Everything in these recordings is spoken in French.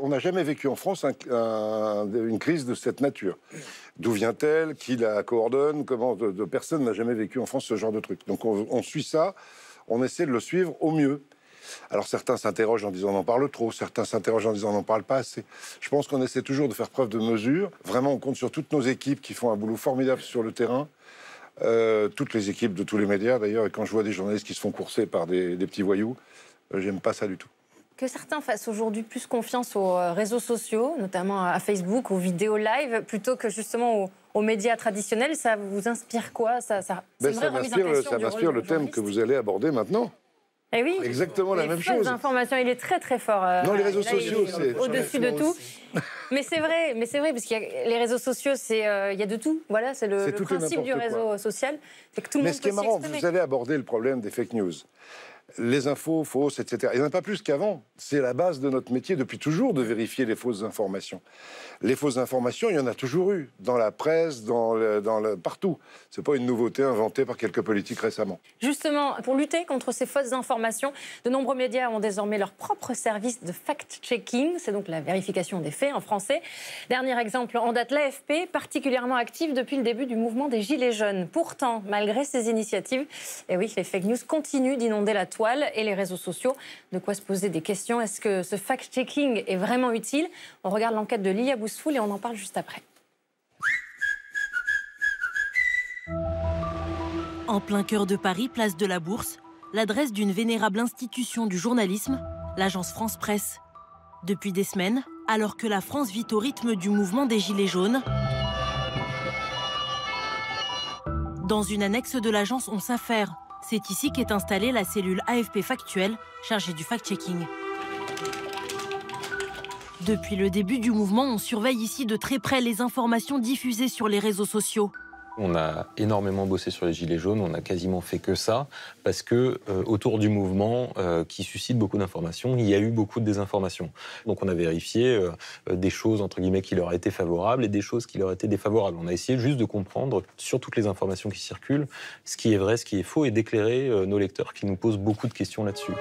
On n'a jamais vécu en France une crise de cette nature. D'où vient-elle? Qui la coordonne? Personne n'a jamais vécu en France ce genre de truc. Donc on suit ça, on essaie de le suivre au mieux. Alors certains s'interrogent en disant on en parle trop, certains s'interrogent en disant on n'en parle pas assez. Je pense qu'on essaie toujours de faire preuve de mesure. Vraiment, on compte sur toutes nos équipes qui font un boulot formidable sur le terrain. Toutes les équipes de tous les médias d'ailleurs. Et quand je vois des journalistes qui se font courser par des petits voyous, j'aime pas ça du tout. Que certains fassent aujourd'hui plus confiance aux réseaux sociaux, notamment à Facebook, aux vidéos live, plutôt que justement aux médias traditionnels, ça vous inspire quoi? Ça m'inspire le thème que vous allez aborder maintenant. Eh oui, exactement la même chose. L'information, il est très très fort. Non, les réseaux sociaux, c'est au-dessus de tout. Mais c'est vrai, parce qu'il y a les réseaux sociaux, il y a de tout. Voilà, c'est le principe du réseau social, c'est que tout le monde peut s'y exprimer. Mais ce qui est marrant, vous allez aborder le problème des fake news. Les infos fausses, etc. Il n'y en a pas plus qu'avant. C'est la base de notre métier depuis toujours de vérifier les fausses informations. Les fausses informations, il y en a toujours eu, dans la presse, partout. Ce n'est pas une nouveauté inventée par quelques politiques récemment. Justement, pour lutter contre ces fausses informations, de nombreux médias ont désormais leur propre service de fact-checking. C'est donc la vérification des faits en français. Dernier exemple en date, l'AFP, particulièrement active depuis le début du mouvement des Gilets jaunes. Pourtant, malgré ces initiatives, eh oui, les fake news continuent d'inonder la toile et les réseaux sociaux. De quoi se poser des questions. Est-ce que ce fact-checking est vraiment utile? On regarde l'enquête de Lilia Bousfoul et on en parle juste après. En plein cœur de Paris, place de la Bourse, l'adresse d'une vénérable institution du journalisme, l'agence France Presse. Depuis des semaines, alors que la France vit au rythme du mouvement des Gilets jaunes, dans une annexe de l'agence, on s'affaire. C'est ici qu'est installée la cellule AFP Factuelle, chargée du fact-checking. Depuis le début du mouvement, on surveille ici de très près les informations diffusées sur les réseaux sociaux. On a énormément bossé sur les Gilets jaunes, on n'a quasiment fait que ça, parce que autour du mouvement qui suscite beaucoup d'informations, il y a eu beaucoup de désinformations. Donc on a vérifié des choses entre guillemets qui leur étaient favorables et des choses qui leur étaient défavorables. On a essayé juste de comprendre sur toutes les informations qui circulent, ce qui est vrai, ce qui est faux, et d'éclairer nos lecteurs qui nous posent beaucoup de questions là-dessus.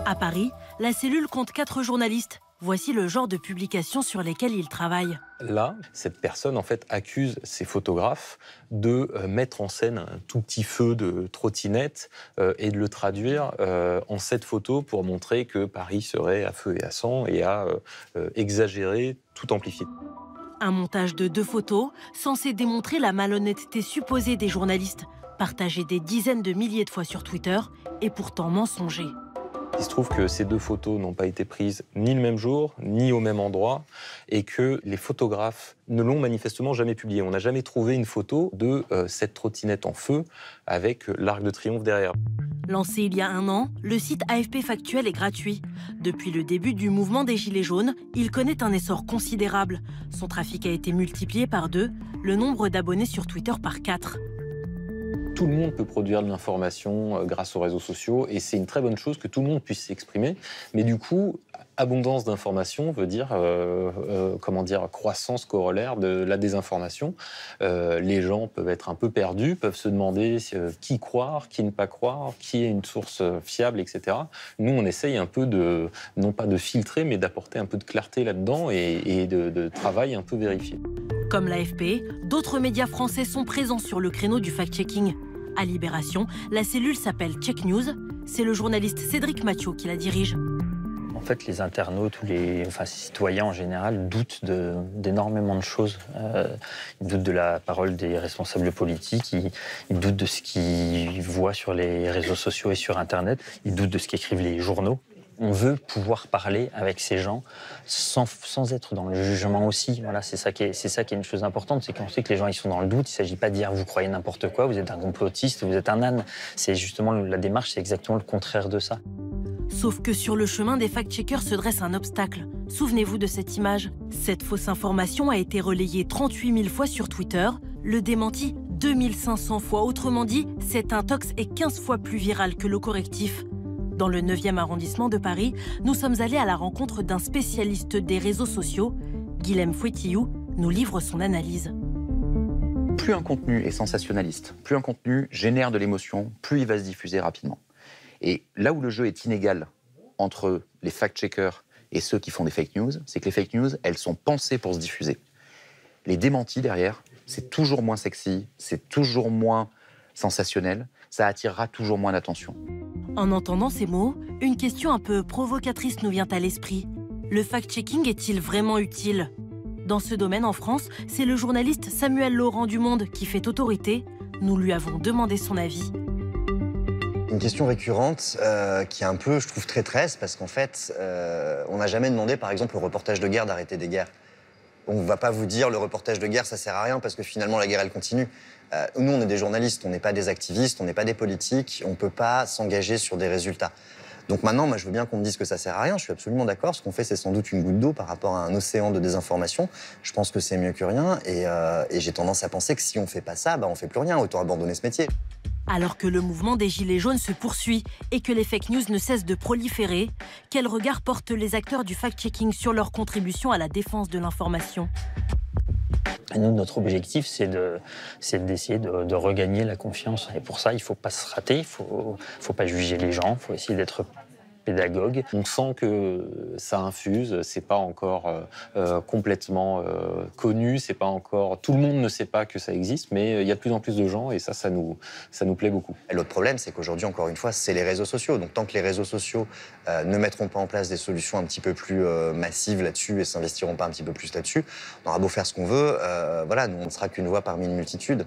À Paris, la cellule compte 4 journalistes. Voici le genre de publications sur lesquelles ils travaillent. Là, cette personne en fait accuse ces photographes de mettre en scène un tout petit feu de trottinette et de le traduire en 7 photos pour montrer que Paris serait à feu et à sang et à exagérer, tout amplifier. Un montage de 2 photos censé démontrer la malhonnêteté supposée des journalistes, partagé des dizaines de milliers de fois sur Twitter et pourtant mensonger. Il se trouve que ces 2 photos n'ont pas été prises ni le même jour, ni au même endroit, et que les photographes ne l'ont manifestement jamais publié. On n'a jamais trouvé une photo de cette trottinette en feu avec l'Arc de Triomphe derrière. Lancé il y a 1 an, le site AFP Factuel est gratuit. Depuis le début du mouvement des Gilets jaunes, il connaît un essor considérable. Son trafic a été multiplié par 2, le nombre d'abonnés sur Twitter par 4. Tout le monde peut produire de l'information grâce aux réseaux sociaux et c'est une très bonne chose que tout le monde puisse s'exprimer. Mais du coup, abondance d'informations veut dire, croissance corollaire de la désinformation. Les gens peuvent être un peu perdus, peuvent se demander qui croire, qui ne pas croire, qui est une source fiable, etc. Nous, on essaye un peu de, non pas de filtrer, mais d'apporter un peu de clarté là-dedans et de travail un peu vérifié. Comme l'AFP, d'autres médias français sont présents sur le créneau du fact-checking. À Libération, la cellule s'appelle Check News. C'est le journaliste Cédric Mathieu qui la dirige. En fait, les internautes ou les citoyens en général doutent d'énormément de choses. Ils doutent de la parole des responsables politiques, ils doutent de ce qu'ils voient sur les réseaux sociaux et sur Internet, ils doutent de ce qu'écrivent les journaux. On veut pouvoir parler avec ces gens sans être dans le jugement aussi. Voilà, c'est ça qui est une chose importante, c'est qu'on sait que les gens ils sont dans le doute. Il ne s'agit pas de dire vous croyez n'importe quoi, vous êtes un complotiste, vous êtes un âne. C'est justement la démarche, c'est exactement le contraire de ça. Sauf que sur le chemin des fact-checkers se dresse un obstacle. Souvenez-vous de cette image. Cette fausse information a été relayée 38 000 fois sur Twitter, le démenti 2500 fois. Autrement dit, cet intox est 15 fois plus viral que le correctif. Dans le 9e arrondissement de Paris, nous sommes allés à la rencontre d'un spécialiste des réseaux sociaux. Guilhem Fouetillou nous livre son analyse. Plus un contenu est sensationnaliste, plus un contenu génère de l'émotion, plus il va se diffuser rapidement. Et là où le jeu est inégal entre les fact-checkers et ceux qui font des fake news, c'est que les fake news, elles sont pensées pour se diffuser. Les démentis derrière, c'est toujours moins sexy, c'est toujours moins sensationnel, ça attirera toujours moins d'attention. En entendant ces mots, une question un peu provocatrice nous vient à l'esprit. Le fact-checking est-il vraiment utile ? Dans ce domaine en France, c'est le journaliste Samuel Laurent du Monde qui fait autorité. Nous lui avons demandé son avis. Une question récurrente qui est un peu, je trouve, traîtresse, parce qu'en fait, on n'a jamais demandé, par exemple, au reportage de guerre d'arrêter des guerres. On ne va pas vous dire le reportage de guerre, ça sert à rien, parce que finalement, la guerre, elle continue. Nous, on est des journalistes, on n'est pas des activistes, on n'est pas des politiques, on ne peut pas s'engager sur des résultats. Donc maintenant, moi, je veux bien qu'on me dise que ça sert à rien, je suis absolument d'accord. Ce qu'on fait, c'est sans doute une goutte d'eau par rapport à un océan de désinformation. Je pense que c'est mieux que rien, et j'ai tendance à penser que si on ne fait pas ça, on ne fait plus rien, autant abandonner ce métier. Alors que le mouvement des Gilets jaunes se poursuit et que les fake news ne cessent de proliférer, quel regard portent les acteurs du fact-checking sur leur contribution à la défense de l'information ? Nous, notre objectif, c'est d'essayer de regagner la confiance. Et pour ça, il ne faut pas se rater, il ne faut pas juger les gens, il faut essayer d'être pédagogue. On sent que ça infuse, c'est pas encore complètement connu, c'est pas encore... Tout le monde ne sait pas que ça existe, mais il y a de plus en plus de gens et ça nous plaît beaucoup. Et l'autre problème, c'est qu'aujourd'hui, encore une fois, c'est les réseaux sociaux. Donc tant que les réseaux sociaux ne mettront pas en place des solutions un petit peu plus massives là-dessus et s'investiront pas un petit peu plus là-dessus, on aura beau faire ce qu'on veut, voilà, nous, on ne sera qu'une voix parmi une multitude.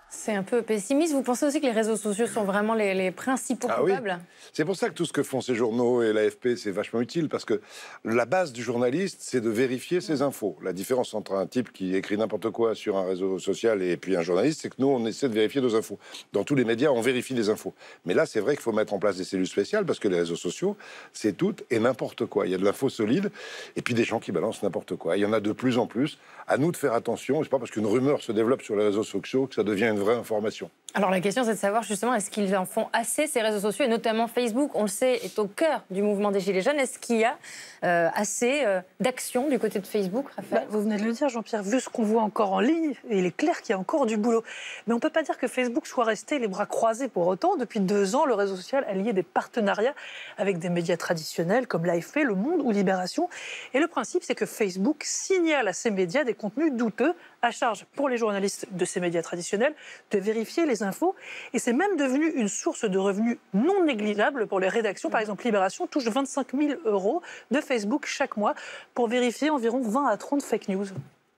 C'est un peu pessimiste. Vous pensez aussi que les réseaux sociaux sont vraiment les principaux coupables ? Oui. C'est pour ça que tout ce que font ces journaux et l'AFP, c'est vachement utile, parce que la base du journaliste, c'est de vérifier ses infos. La différence entre un type qui écrit n'importe quoi sur un réseau social et puis un journaliste, c'est que nous, on essaie de vérifier nos infos. Dans tous les médias, on vérifie les infos. Mais là, c'est vrai qu'il faut mettre en place des cellules spéciales, parce que les réseaux sociaux, c'est tout et n'importe quoi. Il y a de l'info solide, et puis des gens qui balancent n'importe quoi. Il y en a de plus en plus. À nous de faire attention. C'est pas parce qu'une rumeur se développe sur les réseaux sociaux que ça devient une vraie information. Alors la question, c'est de savoir justement, est-ce qu'ils en font assez, ces réseaux sociaux, et notamment Facebook, on le sait, est au cœur du mouvement des Gilets jaunes. Est-ce qu'il y a assez d'action du côté de Facebook, Raphaël ? Vous venez de le dire, Jean-Pierre, vu ce qu'on voit encore en ligne, il est clair qu'il y a encore du boulot. Mais on ne peut pas dire que Facebook soit resté les bras croisés pour autant. Depuis 2 ans, le réseau social a lié des partenariats avec des médias traditionnels comme l'AFP, Le Monde ou Libération. Et le principe, c'est que Facebook signale à ces médias des contenus douteux, à charge pour les journalistes de ces médias traditionnels de vérifier les infos. Et c'est même devenu une source de revenus non négligeable pour les rédactions. Par exemple, Libération touche 25 000 € de Facebook chaque mois pour vérifier environ 20 à 30 fake news.